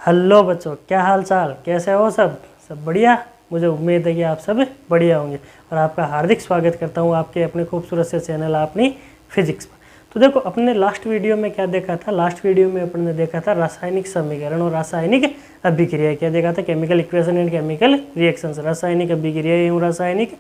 Hello बच्चों, क्या हाल चाल, कैसे हो सब बढ़िया। मुझे उम्मीद है कि आप सब बढ़िया होंगे और आपका हार्दिक स्वागत करता हूं आपके अपने खूबसूरत से चैनल अपनी फिजिक्स पर। तो देखो, अपने लास्ट वीडियो में क्या देखा था। लास्ट वीडियो में अपन ने देखा था रासायनिक समीकरण और रासायनिक अभिक्रिया। क्या देखा था? Chemical equation and chemical reactions, रासायनिक अभिक्रिया एवं रासायनिक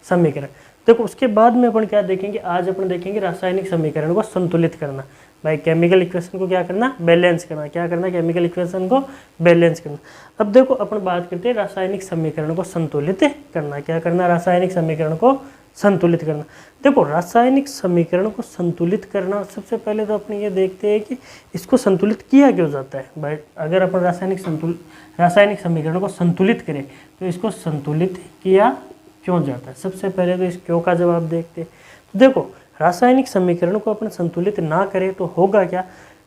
समीकरण। देखो, उसके बाद में अपन क्या देखेंगे, आज अपन देखेंगे रासायनिक समीकरण को संतुलित करना। भाई केमिकल इक्वेशन को क्या करना? बैलेंस करना। क्या करना? केमिकल इक्वेशन को बैलेंस करना। अब देखो, अपन बात करते हैं रासायनिक समीकरण को संतुलित करना। क्या करना? रासायनिक समीकरण को संतुलित करना। देखो, रासायनिक समीकरण को संतुलित करना, सबसे पहले तो अपन ये देखते हैं कि इसको संतुलित किया क्यों जाता है। भाई अगर अपन रासायनिक समीकरण को संतुलित करें तो इसको संतुलित किया क्यों जाता है। सबसे पहले तो इस क्यों का जवाब देखते हैं। तो देखो, रासायनिक समीकरण को अपन संतुलित ना करें तो होगा क्या,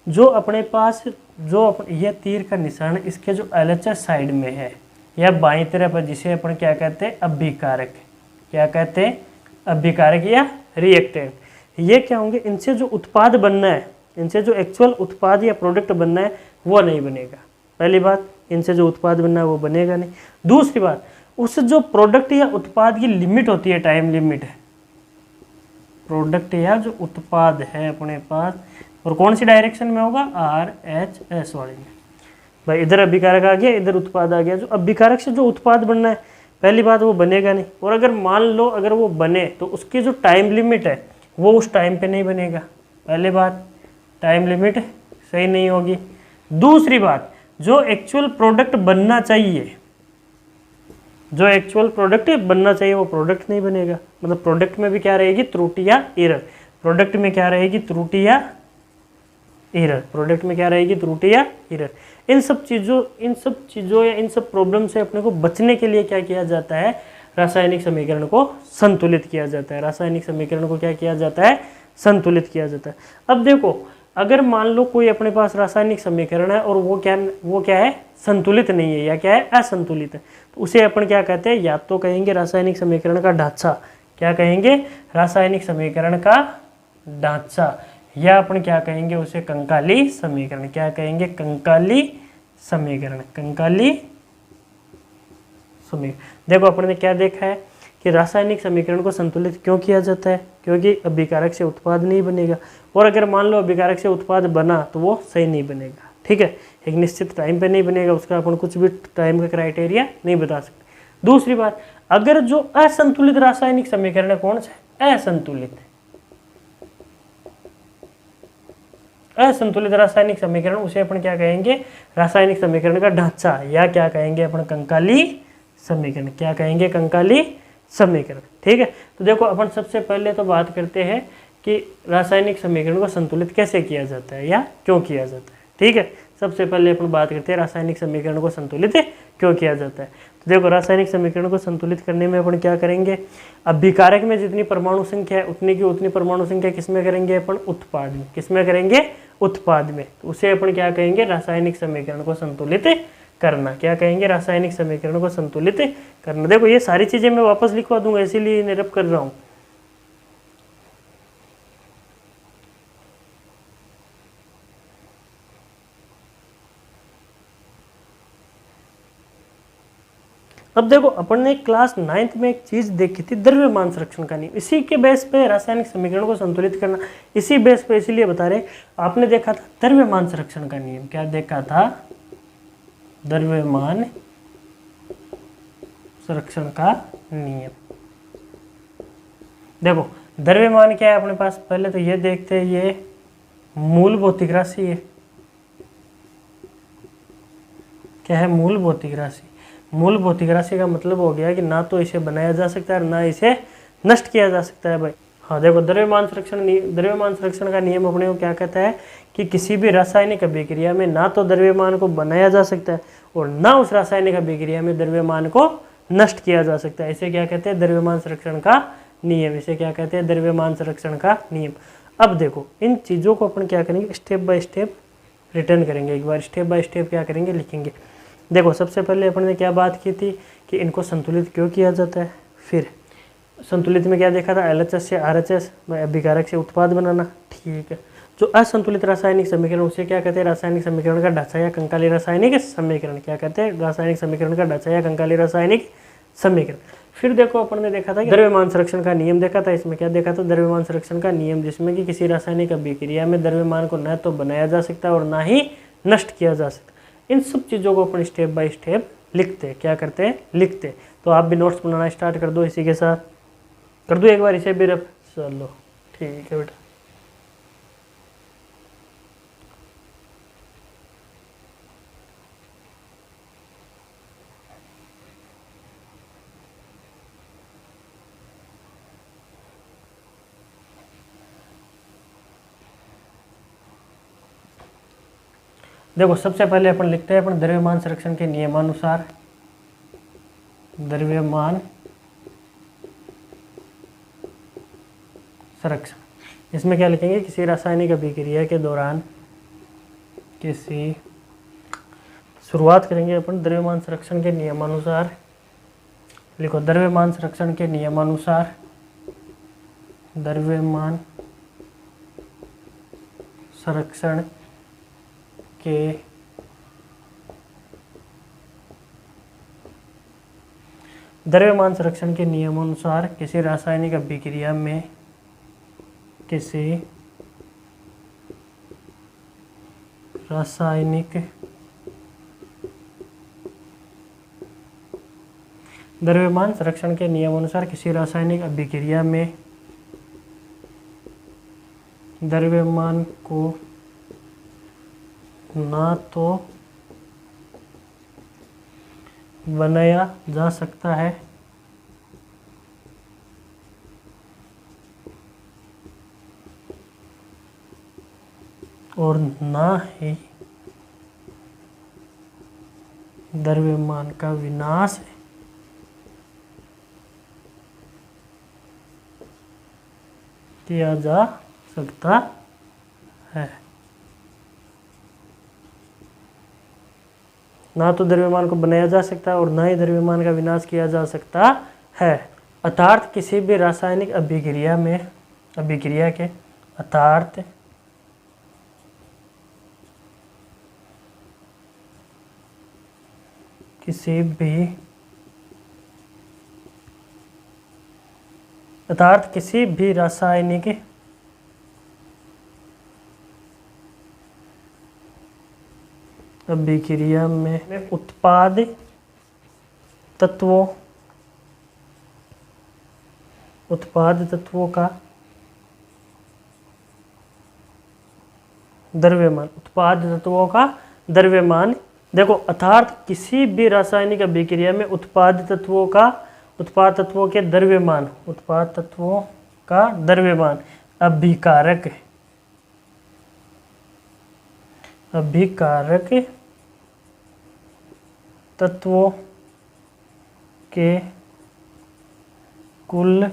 जो अपने पास यह तीर का निशान इसके जो LHS साइड में है या बाईं तरफ है, जिसे अपन क्या कहते हैं? अभिकारक। क्या कहते हैं? अभिकारक या रिएक्टेंट। ये क्या होंगे? इनसे जो उत्पाद बनना है, इनसे जो एक्चुअल उत्पाद या प्रोडक्ट बनना है वो नहीं बनेगा। पहली बात, इनसे जो उत्पाद बनना है वो बनेगा नहीं। दूसरी बात, उस जो प्रोडक्ट या उत्पाद की लिमिट होती है, टाइम लिमिट है, प्रोडक्ट या जो उत्पाद है अपने पास, और कौन सी डायरेक्शन में होगा? RHS वाली में। भाई इधर अभिकारक आ गया, इधर उत्पाद आ गया। जो अभिकारक से जो उत्पाद बनना है, पहली बात वो बनेगा नहीं। और अगर मान लो अगर वो बने तो उसकी जो टाइम लिमिट है वो उस टाइम पे नहीं बनेगा। पहली बात, टाइम लिमिट सही नहीं होगी। दूसरी बात, जो एक्चुअल प्रोडक्ट बनना चाहिए, जो एक्चुअल प्रोडक्ट बनना चाहिए वो प्रोडक्ट नहीं बनेगा। मतलब प्रोडक्ट में भी क्या रहेगी? त्रुटि या एरर। प्रोडक्ट में क्या रहेगी? त्रुटि या एरर। प्रोडक्ट में क्या रहेगी? त्रुटि या एरर। इन सब चीज़ों या इन सब प्रॉब्लम से अपने को बचने के लिए क्या किया जाता है? रासायनिक समीकरण को संतुलित किया जाता है। रासायनिक समीकरण को क्या किया जाता है? संतुलित किया जाता है। अब देखो, अगर मान लो कोई अपने पास रासायनिक समीकरण है और वो क्या है? संतुलित नहीं है, या क्या है? असंतुलित है। तो उसे अपन क्या कहते हैं? या तो कहेंगे रासायनिक समीकरण का ढांचा। क्या कहेंगे? रासायनिक समीकरण का ढांचा। या अपन क्या कहेंगे? उसे कंकाली समीकरण। क्या कहेंगे? कंकाली समीकरण। कंकाली समीकरण। देखो, अपन ने क्या देखा है कि रासायनिक समीकरण को संतुलित क्यों किया जाता है? क्योंकि अभिकारक से उत्पाद नहीं बनेगा। और अगर मान लो अभिकारक से उत्पाद बना तो वो सही नहीं बनेगा। ठीक है, एक निश्चित टाइम पे नहीं बनेगा, उसका अपन कुछ भी टाइम का क्राइटेरिया नहीं बता सकते। दूसरी बात, अगर जो असंतुलित रासायनिक समीकरण है, कौन सा? असंतुलित रासायनिक समीकरण, उसे अपन क्या कहेंगे? रासायनिक समीकरण का ढांचा, या क्या कहेंगे अपन? कंकाली समीकरण। क्या कहेंगे? कंकाली समीकरण। ठीक है, तो देखो, अपन सबसे पहले तो बात करते हैं कि रासायनिक समीकरण को संतुलित कैसे किया जाता है या क्यों किया जाता है। ठीक है, सबसे पहले अपन बात करते हैं रासायनिक समीकरण को संतुलित क्यों किया जाता है। तो देखो, रासायनिक समीकरण को संतुलित करने में अपन क्या करेंगे? अभिकारक में जितनी परमाणु संख्या है उतनी की उतनी परमाणु संख्या किसमें करेंगे? अपन उत्पाद में। किसमें करेंगे? उत्पाद में। तो उसे अपन क्या कहेंगे? रासायनिक समीकरण को संतुलित करना। क्या कहेंगे? रासायनिक समीकरण को संतुलित करना। देखो, ये सारी चीजें मैं वापस लिखवा दूंगा, इसीलिए निरप कर रहा हूं। अब देखो, अपन ने क्लास 9th में एक चीज देखी थी, द्रव्यमान संरक्षण का नियम। इसी के बेस पे रासायनिक समीकरण को संतुलित करना, इसी बेस पे, इसीलिए बता रहे। आपने देखा था द्रव्यमान संरक्षण का नियम। क्या देखा था? द्रव्यमान संरक्षण का नियम। देखो, द्रव्यमान क्या है अपने पास? पहले तो ये देखते हैं, ये मूल भौतिक राशि है। क्या है? मूल भौतिक राशि। मूल भौतिक राशि का मतलब हो गया कि ना तो इसे बनाया जा सकता है ना इसे नष्ट किया जा सकता है। भाई हाँ, देखो, द्रव्यमान संरक्षण का नियम अपने को क्या कहता है कि किसी भी रासायनिक अभिक्रिया में ना तो द्रव्यमान को बनाया जा सकता है और ना उस रासायनिक अभिक्रिया में द्रव्यमान को नष्ट किया जा सकता है। इसे क्या कहते हैं? द्रव्यमान संरक्षण का नियम। इसे क्या कहते हैं? द्रव्यमान संरक्षण का नियम। अब देखो, इन चीज़ों को अपन क्या करेंगे? स्टेप बाय स्टेप रिटर्न करेंगे। एक बार स्टेप बाय स्टेप क्या करेंगे? लिखेंगे। देखो, सबसे पहले अपन ने क्या बात की थी कि इनको संतुलित क्यों किया जाता है। फिर संतुलित में क्या देखा था? LHS से RHS, अभिकारक से उत्पाद बनाना। ठीक है, जो असंतुलित रासायनिक समीकरण उसे क्या कहते हैं? रासायनिक समीकरण का ढांचा या कंकाली रासायनिक समीकरण। क्या कहते हैं? रासायनिक समीकरण का ढांचा या कंकाली रासायनिक समीकरण। फिर देखो अपन ने देखा था कि द्रव्यमान संरक्षण का नियम देखा था। इसमें क्या देखा था? द्रव्यमान संरक्षण का नियम, जिसमें कि किसी रासायनिक अभिक्रिया में द्रव्यमान को न तो बनाया जा सकता और ना ही नष्ट किया जा सकता। इन सब चीज़ों को अपन स्टेप बाय स्टेप लिखते हैं। क्या करते हैं? लिखते हैं। तो आप भी नोट्स बनाना स्टार्ट कर दो इसी के साथ। कर दो एक बार इसे भी रफ। चलो ठीक है बेटा। देखो सबसे पहले अपन लिखते हैं अपन द्रव्यमान संरक्षण के नियमानुसार। द्रव्यमान संरक्षण, इसमें क्या लिखेंगे? किसी रासायनिक अभिक्रिया के दौरान शुरुआत करेंगे अपन द्रव्यमान संरक्षण के नियमानुसार। लिखो द्रव्यमान संरक्षण के नियमानुसार। द्रव्यमान संरक्षण के द्रव्यमान संरक्षण के नियमानुसार किसी रासायनिक अभिक्रिया में द्रव्यमान संरक्षण के नियमानुसार किसी रासायनिक अभिक्रिया में द्रव्यमान को ना तो बनाया जा सकता है और ना ही द्रव्यमान का विनाश किया जा सकता है। ना तो द्रव्यमान को बनाया जा सकता है और ना ही द्रव्यमान का विनाश किया जा सकता है। अर्थात किसी भी रासायनिक अभिक्रिया के किसी भी रासायनिक अभिक्रिया में उत्पाद तत्वों का द्रव्यमान देखो अर्थात किसी भी रासायनिक अभिक्रिया में उत्पाद तत्वों के द्रव्यमान अभिकारक तत्वों के कुल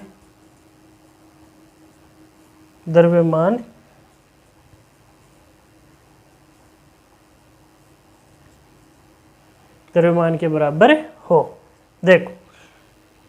द्रव्यमान के बराबर हो। देखो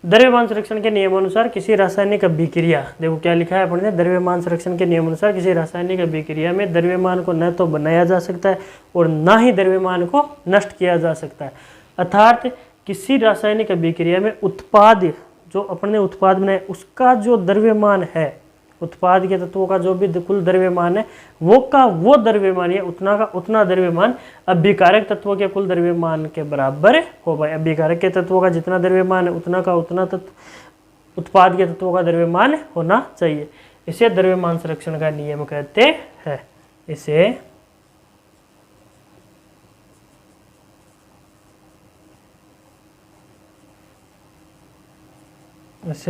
द्रव्यमान संरक्षण के नियमानुसार किसी रासायनिक अभिक्रिया, देखो क्या लिखा है अपन ने? द्रव्यमान संरक्षण के नियमानुसार किसी रासायनिक अभिक्रिया में द्रव्यमान को न तो बनाया जा सकता है और ना ही द्रव्यमान को नष्ट किया जा सकता है। अर्थात किसी रासायनिक अभिक्रिया में उत्पाद, जो अपन ने उत्पाद बनाया उसका जो द्रव्यमान है, उत्पाद के तत्वों का जो भी कुल द्रव्यमान है वो द्रव्यमान या उतना का उतना द्रव्यमान अभिकारक तत्वों के कुल द्रव्यमान के बराबर हो। भाई अभिकारक के तत्वों का जितना द्रव्यमान है उतना का उतना तत्व उत्पाद के तत्वों का द्रव्यमान होना चाहिए। इसे द्रव्यमान संरक्षण का नियम कहते हैं। इसे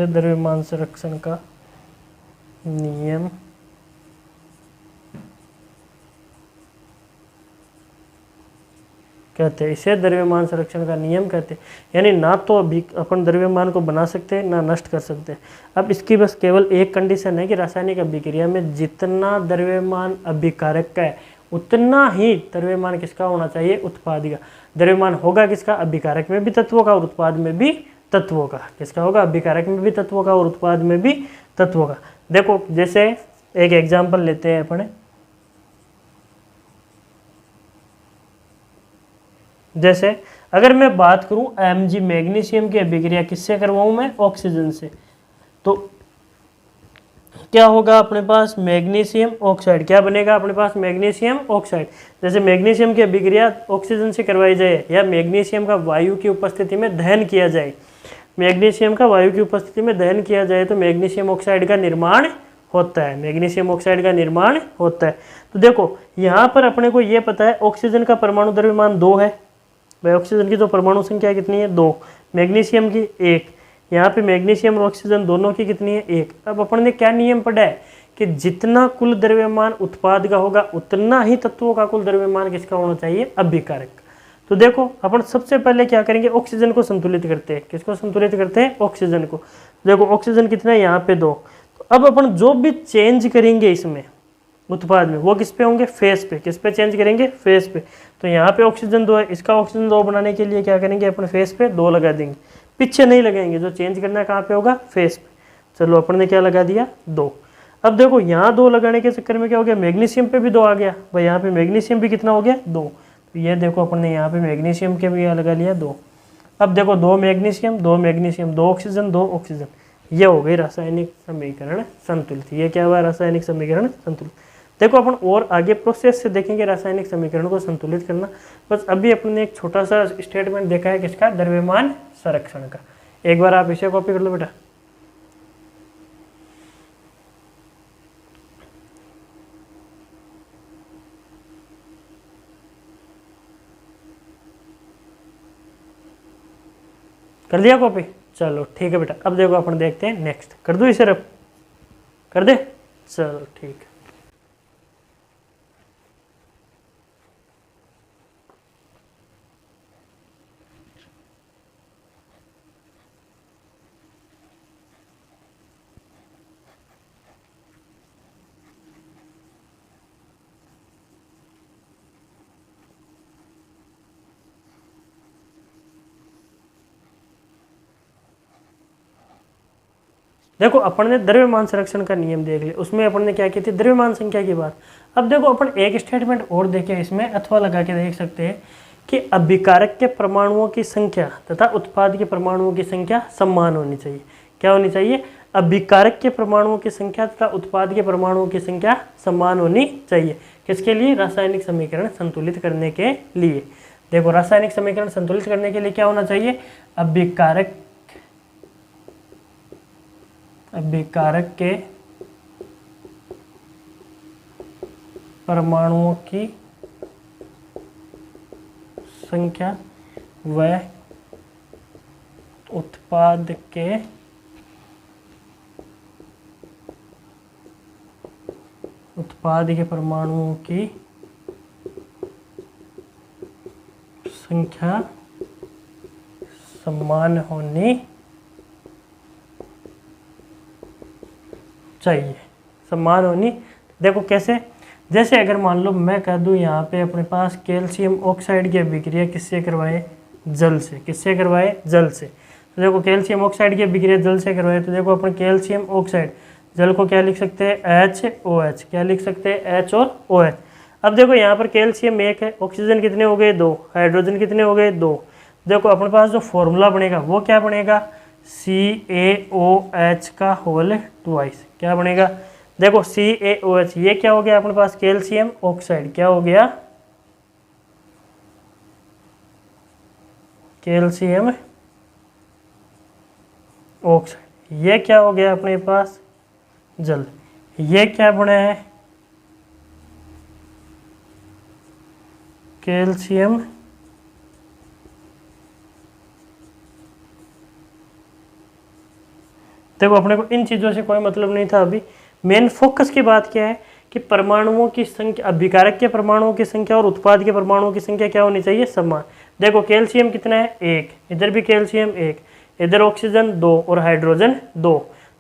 द्रव्यमान संरक्षण का नियम कहते हैं। इसे द्रव्यमान संरक्षण का नियम कहते हैं। यानी ना तो अभी अपन द्रव्यमान को बना सकते हैं ना नष्ट कर सकते हैं। अब इसकी बस केवल एक कंडीशन है कि रासायनिक अभिक्रिया में जितना द्रव्यमान अभिकारक का है उतना ही द्रव्यमान किसका होना चाहिए? उत्पाद का। द्रव्यमान होगा किसका? अभिकारक में भी तत्वों का और उत्पाद में भी तत्वों का। किसका होगा? अभिकारक में भी तत्वों का और उत्पाद में भी तत्वों का। देखो जैसे एक एग्जाम्पल लेते हैं अपन, जैसे अगर मैं बात करूं Mg मैग्नीशियम की अभिक्रिया किससे करवाऊं मैं, ऑक्सीजन से, तो क्या होगा अपने पास मैग्नीशियम ऑक्साइड, क्या बनेगा अपने पास मैग्नीशियम ऑक्साइड। जैसे मैग्नीशियम की अभिक्रिया ऑक्सीजन से करवाई जाए या मैग्नीशियम का वायु की उपस्थिति में दहन किया जाए, मैग्नीशियम का वायु की उपस्थिति में दहन किया जाए तो मैग्नीशियम ऑक्साइड का निर्माण होता है, मैग्नीशियम ऑक्साइड का निर्माण होता है। तो देखो यहाँ पर अपने को ये पता है ऑक्सीजन का परमाणु द्रव्यमान 2 है, भाई ऑक्सीजन की तो परमाणु संख्या कितनी है 2, मैग्नीशियम की 1, यहाँ पे मैग्नीशियम और ऑक्सीजन दोनों की कितनी है 1। अब अपन ने क्या नियम पढ़ा है कि जितना कुल द्रव्यमान उत्पाद का होगा उतना ही तत्वों का कुल द्रव्यमान किसका होना चाहिए, अभिकारक। तो देखो अपन सबसे पहले क्या करेंगे, ऑक्सीजन को संतुलित करते हैं, किसको संतुलित करते हैं, ऑक्सीजन को। देखो ऑक्सीजन कितना है यहाँ पे 2, तो अब अपन जो भी चेंज करेंगे इसमें उत्पाद में वो किस पे होंगे, फेस पे, किस पे चेंज करेंगे, फेस पे। तो यहाँ पे ऑक्सीजन 2 है, इसका ऑक्सीजन 2 बनाने के लिए क्या करेंगे अपन, फेस पे 2 लगा देंगे, पीछे नहीं लगाएंगे, जो चेंज करना कहाँ पे होगा, फेस पे। चलो अपन ने क्या लगा दिया 2। अब देखो यहाँ 2 लगाने के चक्कर में क्या हो गया, मैग्नीशियम पे भी 2 आ गया, भाई यहाँ पे मैग्नीशियम भी कितना हो गया 2, तो ये देखो अपन ने यहाँ पे मैग्नीशियम के भी लगा लिया 2। अब देखो 2 मैग्नीशियम 2 मैग्नीशियम 2 ऑक्सीजन 2 ऑक्सीजन, ये हो गई रासायनिक समीकरण संतुलित। ये क्या हुआ, रासायनिक समीकरण संतुलित। देखो अपन और आगे प्रोसेस से देखेंगे रासायनिक समीकरण को संतुलित करना, बस अभी अपन ने एक छोटा सा स्टेटमेंट देखा है किसका, द्रव्यमान संरक्षण का। एक बार आप इसे कॉपी कर लो बेटा। कर दिया कॉपी, चलो ठीक है बेटा। अब देखो अपन देखते हैं नेक्स्ट, कर दूं इसे रब, कर दे, चलो ठीक है। देखो अपन ने द्रव्यमान संरक्षण का नियम देख लिया, उसमें अपन ने क्या की थी, द्रव्यमान संख्या की बात। अब देखो अपन एक स्टेटमेंट और देखे इसमें, अथवा लगा के देख सकते हैं कि अभिकारक के परमाणुओं की संख्या तथा उत्पाद के परमाणुओं की संख्या समान होनी चाहिए। क्या होनी चाहिए, अभिकारक के परमाणुओं की संख्या तथा उत्पाद के परमाणुओं की संख्या समान होनी चाहिए। किसके लिए, रासायनिक समीकरण संतुलित करने के लिए। देखो रासायनिक समीकरण संतुलित करने के लिए क्या होना चाहिए, अभिकारक के परमाणुओं की संख्या व उत्पाद के परमाणुओं की संख्या समान होनी चाहिए, समान होनी। देखो कैसे, जैसे अगर मान लो मैं कह दूं यहाँ पे अपने पास कैल्शियम ऑक्साइड की अभिक्रिया किससे करवाए, जल से, किससे करवाए, जल से। तो देखो कैल्शियम ऑक्साइड की अभिक्रिया जल से करवाए, तो देखो अपन कैल्शियम ऑक्साइड जल को क्या लिख सकते हैं, HOH, क्या लिख सकते हैं, H और OH। अब देखो यहाँ पर कैल्शियम 1 है, ऑक्सीजन कितने हो गए 2, हाइड्रोजन कितने हो गए 2। देखो अपने पास जो फॉर्मूला बनेगा वो क्या बनेगा, CaOH का होल ट्वाइस, क्या बनेगा, देखो CaOH, ये क्या हो गया अपने पास, कैल्शियम ऑक्साइड, क्या हो गया, कैल्शियम ऑक्साइड, ये क्या हो गया अपने पास, जल। ये क्या बना है, कैल्शियम देखो अपने को इन चीज़ों से कोई मतलब नहीं था। अभी मेन फोकस की बात क्या है कि परमाणुओं की संख्या, अभिकारक के परमाणुओं की संख्या और उत्पाद के परमाणुओं की संख्या क्या होनी चाहिए, समान। देखो कैल्शियम कितना है 1, इधर भी कैल्शियम 1, इधर ऑक्सीजन 2 और हाइड्रोजन 2।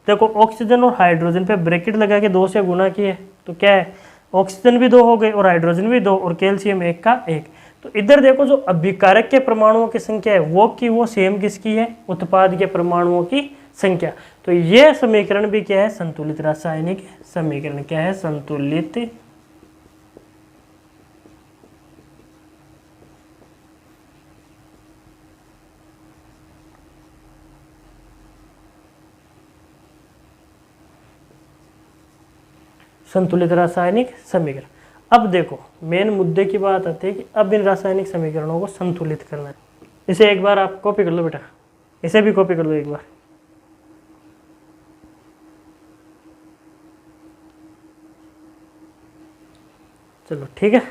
देखो ऑक्सीजन और हाइड्रोजन पे ब्रैकेट लगा के 2 से गुना किए तो क्या है, ऑक्सीजन भी 2 हो गए और हाइड्रोजन भी 2 और कैल्शियम 1 का 1। तो इधर देखो जो अभिकारक के परमाणुओं की संख्या है वो सेम किसकी है, उत्पाद के परमाणुओं की संख्या। तो यह समीकरण भी क्या है, संतुलित रासायनिक समीकरण। क्या है, संतुलित संतुलित रासायनिक समीकरण। अब देखो मेन मुद्दे की बात आती है कि अब इन रासायनिक समीकरणों को संतुलित करना है। इसे एक बार आप कॉपी कर लो बेटा, इसे भी कॉपी कर लो एक बार। चलो ठीक है।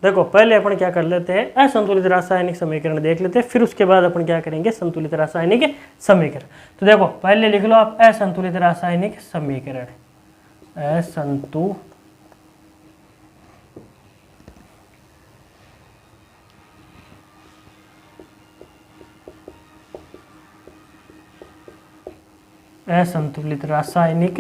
देखो पहले अपन क्या कर लेते हैं, असंतुलित रासायनिक समीकरण देख लेते हैं, फिर उसके बाद अपन क्या करेंगे, संतुलित रासायनिक समीकरण। तो देखो पहले लिख लो आप असंतुलित रासायनिक समीकरण। असंतुलित रासायनिक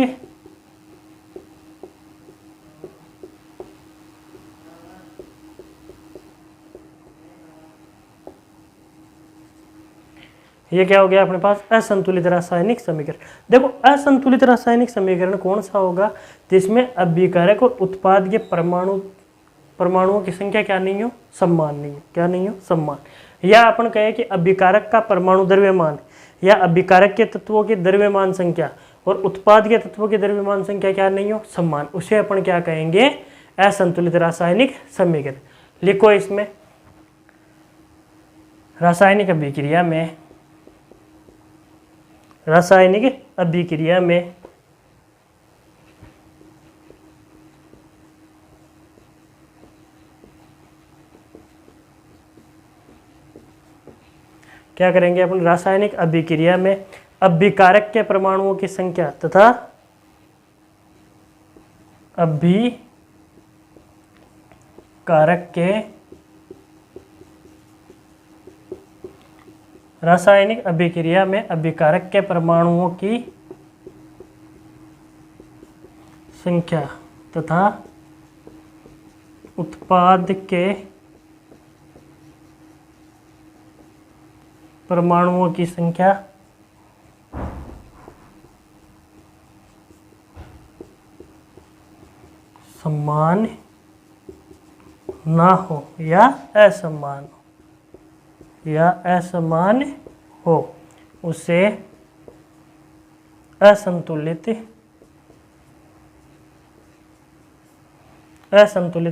ये क्या हो गया अपने पास, असंतुलित रासायनिक समीकरण। देखो असंतुलित रासायनिक समीकरण कौन सा होगा, जिसमें अभिकारक और उत्पाद के परमाणुओं की संख्या क्या नहीं हो, समान नहीं हो। क्या नहीं हो, समान। या अपन कहे कि अभिकारक का परमाणु द्रव्यमान या अभिकारक के तत्वों की द्रव्यमान संख्या और उत्पाद के तत्वों की द्रव्यमान संख्या क्या नहीं हो, समान। उसे अपन क्या कहेंगे, असंतुलित रासायनिक समीकरण। लिखो इसमें रासायनिक अभिक्रिया में क्या करेंगे अपन, रासायनिक अभिक्रिया में अभिकारक के परमाणुओं की संख्या तथा अभिकारक के रासायनिक अभिक्रिया में अभिकारक के परमाणुओं की संख्या तथा उत्पाद के परमाणुओं की संख्या समान ना हो या असमान हो, उसे असंतुलित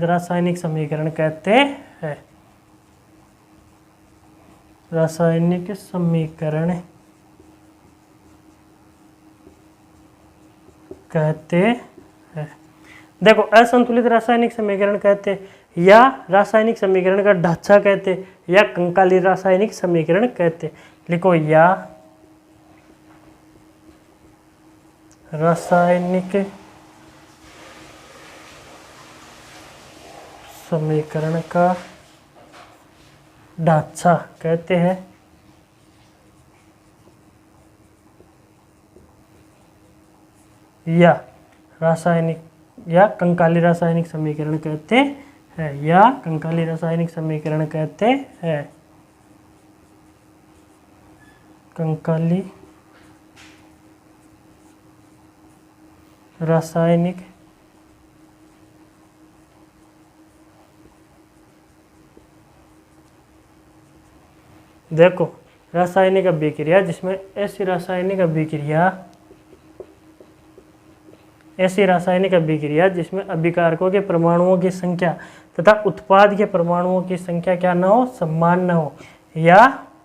रासायनिक समीकरण कहते हैं। रासायनिक समीकरण कहते हैं। देखो असंतुलित रासायनिक समीकरण कहते हैं, या रासायनिक समीकरण का ढांचा कहते हैं, या कंकाली रासायनिक समीकरण कहते हैं। लिखो या रासायनिक समीकरण का ढांचा कहते हैं, या कंकाली रासायनिक समीकरण कहते हैं, या कंकाली रासायनिक समीकरण कहते हैं। कंकाली रासायनिक देखो रासायनिक अभिक्रिया जिसमें ऐसी रासायनिक अभिक्रिया जिसमें अभिकारकों के परमाणुओं की संख्या तथा उत्पाद के परमाणुओं की संख्या क्या ना हो, समान न हो या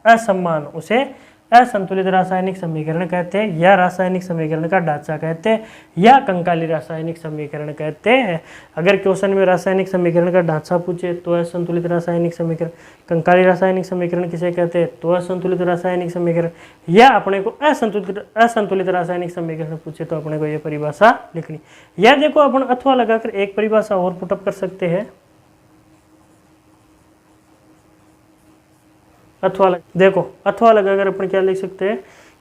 असमान, उसे असंतुलित रासायनिक समीकरण कहते हैं, या रासायनिक समीकरण का ढांचा कहते हैं, या कंकाली रासायनिक समीकरण कहते हैं। अगर क्वेश्चन में रासायनिक समीकरण का ढांचा पूछे तो असंतुलित रासायनिक समीकरण, कंकाली रासायनिक समीकरण किसे कहते हैं तो असंतुलित रासायनिक समीकरण, या अपने को असंतुलित रासायनिक समीकरण पूछे तो अपने को यह परिभाषा लिखनी। या देखो अपन अथवा लगाकर एक परिभाषा और पुटअप कर सकते हैं। देखो अथवा लगाकर अपन क्या लिख सकते हैं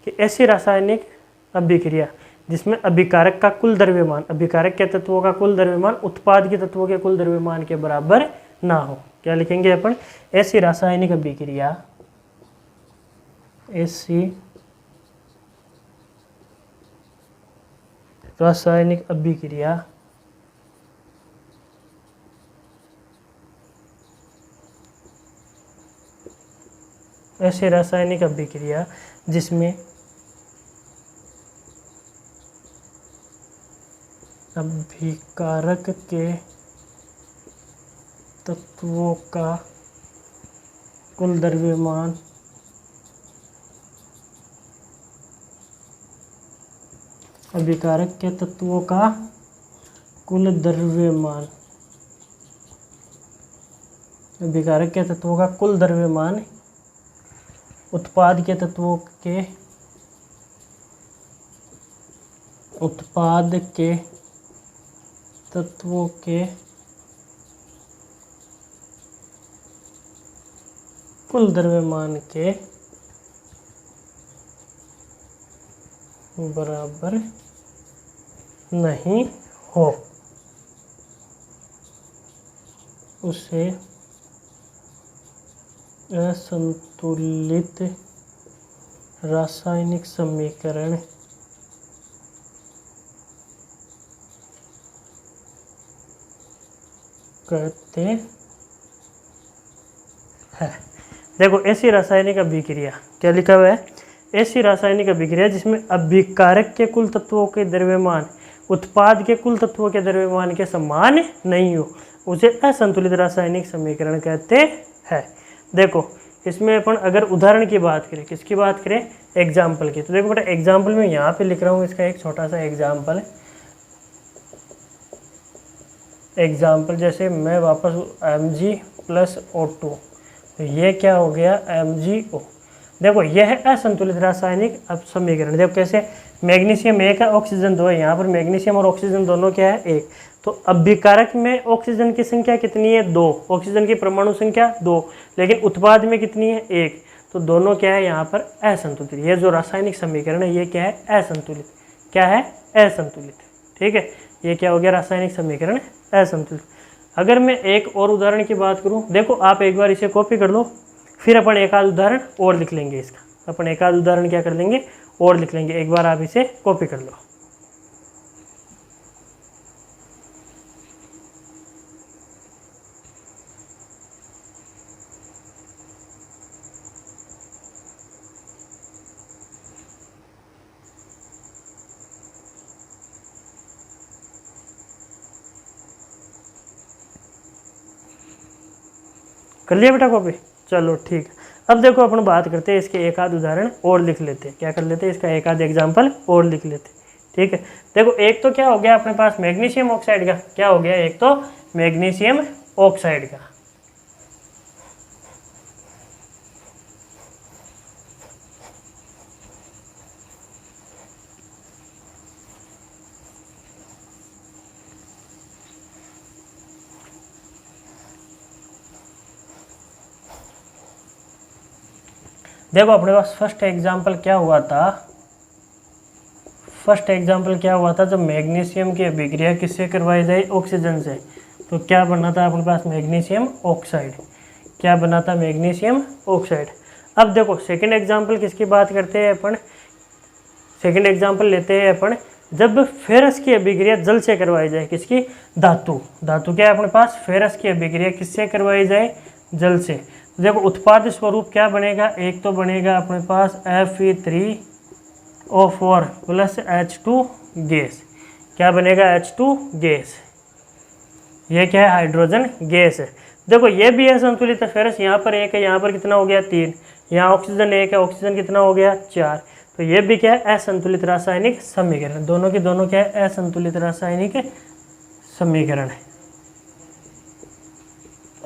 कि ऐसी रासायनिक अभिक्रिया जिसमें अभिकारक का कुल द्रव्यमान, अभिकारक के तत्वों का कुल द्रव्यमान उत्पाद के तत्वों के कुल द्रव्यमान के बराबर ना हो। क्या लिखेंगे अपन, ऐसी रासायनिक अभिक्रिया, ऐसी रासायनिक अभिक्रिया ऐसे रासायनिक अभिक्रिया जिसमें अभिकारक के तत्वों का कुल द्रव्यमान अभिकारक के तत्वों का कुल द्रव्यमान अभिकारक के तत्वों का कुल द्रव्यमान उत्पाद के तत्वों के कुल द्रव्यमान के बराबर नहीं हो उसे असंतुलित रासायनिक समीकरण कहते हैं। देखो ऐसी रासायनिक अभिक्रिया क्या लिखा हुआ है, ऐसी रासायनिक अभिक्रिया जिसमें अभिकारक के कुल तत्वों के द्रव्यमान उत्पाद के कुल तत्वों के द्रव्यमान के समान नहीं हो उसे असंतुलित रासायनिक समीकरण कहते हैं। देखो इसमें अपन अगर उदाहरण की बात करें, किसकी बात करें, एग्जाम्पल की, तो देखो बेटा एग्जाम्पल में यहाँ पे लिख रहा हूँ इसका एक छोटा सा एग्जाम्पल जैसे मैं वापस Mg + O2, तो ये क्या हो गया MgO। देखो यह है असंतुलित रासायनिक समीकरण। देखो कैसे, मैग्नीशियम 1 है, ऑक्सीजन 2 है, यहाँ पर मैग्नीशियम और ऑक्सीजन दोनों क्या है 1, तो अभिकारक में ऑक्सीजन की संख्या कितनी है 2, ऑक्सीजन की परमाणु संख्या 2, लेकिन उत्पाद में कितनी है 1, तो दोनों क्या है यहाँ पर असंतुलित। ये जो रासायनिक समीकरण है ये क्या है असंतुलित, क्या है असंतुलित। ठीक है, ये क्या हो गया रासायनिक समीकरण असंतुलित। अगर मैं एक और उदाहरण की बात करूं, देखो आप एक बार इसे कॉपी कर लो, फिर अपन एक आध उदाहरण और लिख लेंगे इसका, अपन एक आध उदाहरण क्या कर लेंगे और लिख लेंगे। एक बार आप इसे कॉपी कर लो। कर लिया बेटा कॉपी, चलो ठीक है। अब देखो अपन बात करते हैं इसके एक आध उदाहरण और लिख लेते हैं, क्या कर लेते हैं इसका एक आध एग्जाम्पल और लिख लेते हैं। ठीक है, देखो एक तो क्या हो गया अपने पास मैग्नीशियम ऑक्साइड का, क्या हो गया, एक तो मैग्नीशियम ऑक्साइड का, देखो अपने पास फर्स्ट एग्जाम्पल क्या हुआ था, जब मैग्नीशियम की अभिक्रिया किससे करवाई जाए ऑक्सीजन से, तो क्या बना था अपने पास मैग्नीशियम ऑक्साइड, क्या बना था मैग्नीशियम ऑक्साइड। अब देखो सेकंड एग्जाम्पल किसकी बात करते हैं अपन, सेकंड एग्जाम्पल लेते हैं अपन जब फेरस की अभिक्रिया जल से करवाई जाए, किसकी, धातु क्या है अपने पास, फेरस की अभिक्रिया किससे करवाई जाए, जल से। देखो उत्पाद स्वरूप क्या बनेगा, एक तो बनेगा अपने पास Fe3O4 + H2 गैस, क्या बनेगा H2 गैस, ये क्या है हाइड्रोजन गैस है। देखो ये भी है संतुलित है, फेरस यहाँ पर 1 है, यहाँ पर कितना हो गया 3, यहाँ ऑक्सीजन 1 है, ऑक्सीजन कितना हो गया 4, तो ये भी क्या है असंतुलित रासायनिक समीकरण, दोनों की दोनों क्या है असंतुलित रासायनिक समीकरण है,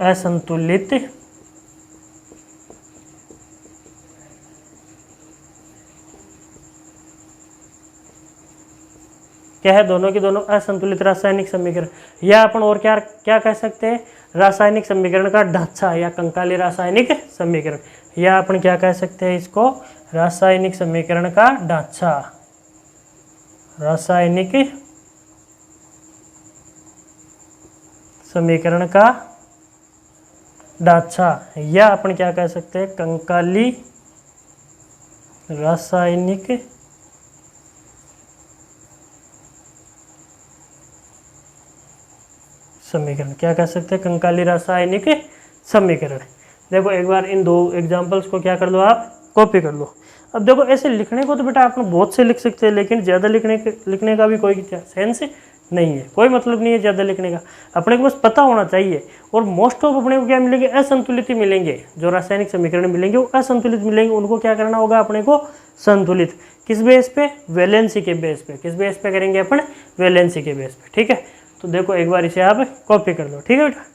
असंतुलित क्या है, दोनों की दोनों असंतुलित रासायनिक समीकरण, या अपन और क्या क्या कह सकते हैं, रासायनिक समीकरण का ढांचा या कंकाली रासायनिक समीकरण, या अपन क्या कह सकते हैं इसको, रासायनिक समीकरण का ढांचा, रासायनिक समीकरण का ढांचा, या अपन क्या कह सकते हैं कंकाली रासायनिक समीकरण, क्या कह सकते हैं, कंकाली रासायनिक समीकरण। देखो एक बार इन दो एग्जाम्पल्स को क्या कर लो, आप कॉपी कर लो। अब देखो ऐसे लिखने को तो बेटा आप बहुत से लिख सकते हैं, लेकिन ज़्यादा लिखने का भी कोई सेंस नहीं है, कोई मतलब नहीं है ज़्यादा लिखने का। अपने को बस पता होना चाहिए। और मोस्ट ऑफ अपने को क्या मिलेंगे, असंतुलित ही मिलेंगे। जो रासायनिक समीकरण मिलेंगे वो असंतुलित मिलेंगे, उनको क्या करना होगा अपने को, संतुलित। किस बेस पे, वैलेंसी के बेस पे। किस बेस पे करेंगे अपन, वैलेंसी के बेस पे। ठीक है, तो देखो एक बार इसे आप कॉपी कर लो। ठीक है बेटा।